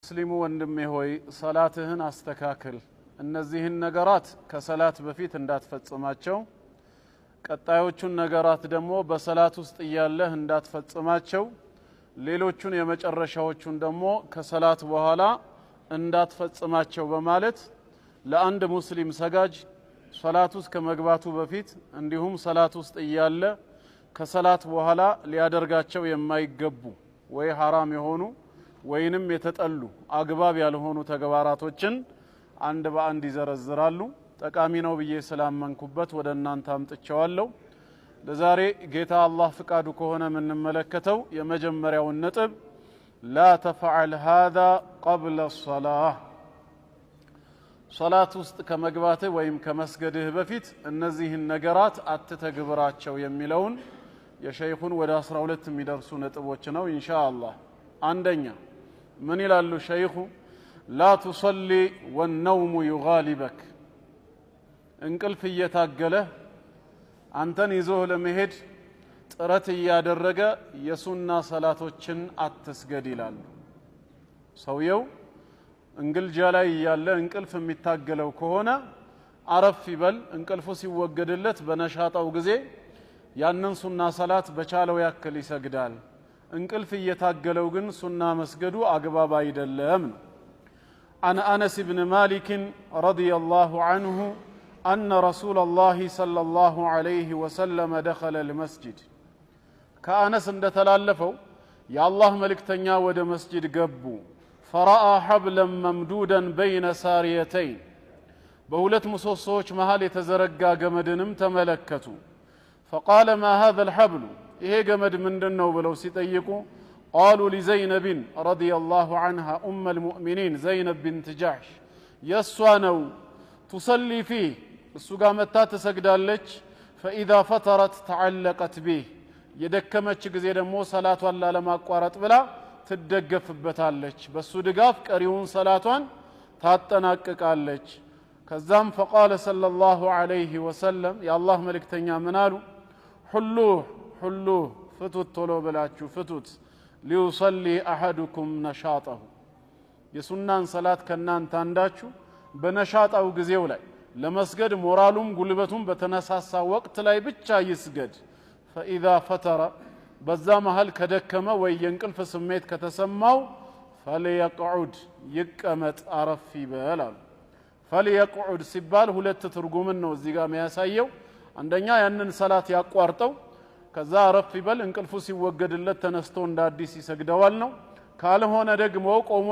ሙስሊሙ ወንድሜ ሆይ ሰላትህን አስተካክል። እነዚህን ነገራት ከሰላት በፊት እንዳትፈጽማቸው፣ ቀጣዮቹን ነገራት ደግሞ በሰላት ውስጥ ያለህ እንዳትፈጽማቸው፣ ሌሎቹን የመጨረሻዎቹን ደግሞ ከሰላት በኋላ እንዳትፈጽማቸው በማለት ለአንድ ሙስሊም ሰጋጅ ሰላት ውስጥ ከመግባቱ በፊት እንዲሁም ሰላት ውስጥ ያለ ከሰላት በኋላ ሊያደርጋቸው የማይገቡ ወይ ሐራም የሆኑ ወይንም የተጠሉ አግባብ ያልሆኑ ተግባራቶችን አንድ በአንድ ይዘረዝራሉ። ጠቃሚ ነው ብዬ ስላመንኩበት ወደ እናንተ አምጥቼዋለሁ። ለዛሬ ጌታ አላህ ፍቃዱ ከሆነ የምንመለከተው የመጀመሪያውን ነጥብ ላ ተፈዐል ሃዛ ቀብለ ሶላህ፣ ሶላት ውስጥ ከመግባትህ ወይም ከመስገድህ በፊት እነዚህን ነገራት አትተግብራቸው የሚለውን የሸይኹን ወደ 12 የሚደርሱ ነጥቦች ነው ኢንሻአላህ። አንደኛ ምን ይላሉ ሸይኹ? ላ ቱሰሊ ወነውሙ ዩጋሊበክ፣ እንቅልፍ እየታገለህ አንተን ይዞህ ለመሄድ ጥረት እያደረገ የሱና ሰላቶችን አትስገድ ይላሉ። ሰውየው እንግልጃ ላይ ያለ እንቅልፍ የሚታገለው ከሆነ አረፍ ይበል። እንቅልፉ ሲወገድለት በነሻጣው ጊዜ ያንን ሱና ሰላት በቻለው ያክል ይሰግዳል። እንቅልፍ እየታገለው ግን ሱና መስገዱ አግባብ አይደለም ነው። عن أنس بن مالك رضي الله عنه أن رسول الله صلى الله عليه وسلم دخل المسجد، كأنس اندتلالفوا يا الله ملكتنيا ود مسجد قبو، فرأى حبلا ممدودا بين ساريتين، بولت مسوسوش مهال يتزرقا قمدنم تملكتو، فقال ما هذا الحبل، إيه قمد من دنو بلو سيطيقو؟ قالوا لزينب رضي الله عنها أم المؤمنين زينب بنت جحش، يسوانو تصلي فيه السقامتا تسقدالج، فإذا فترت تعلقت به، يدكمتش قزيدا مو صلاة ولا لما قوارت بلا تدقف بتالج، بس دقاف كريون صلاة تاتناككالج. كذام فقال صلى الله عليه وسلم يا الله ملك تنيا منالو حلوه فتوت طلو بلاتشو فتوت ليصلي أحدكم نشاطه، يسنان صلاة كنان تانداتشو بنشاطه قزيو لاي لمسجد مورالهم قلبتهم بتنساسا وقت لاي بچا يسجد، فإذا فتر بزام هل كدكما وينقل فسميت كتسماو فليقعد يقمت عرفي بلال. فليقعد سبال ሁለት ትርጉም ነው እዚህ ጋር የሚያሳየው። አንደኛ ያንን ሰላት ያቋርጠው ከዛ አረፍ ይበል፣ እንቅልፉ ሲወገድለት ተነስቶ እንደ አዲስ ይሰግደዋል ነው። ካልሆነ ደግሞ ቆሞ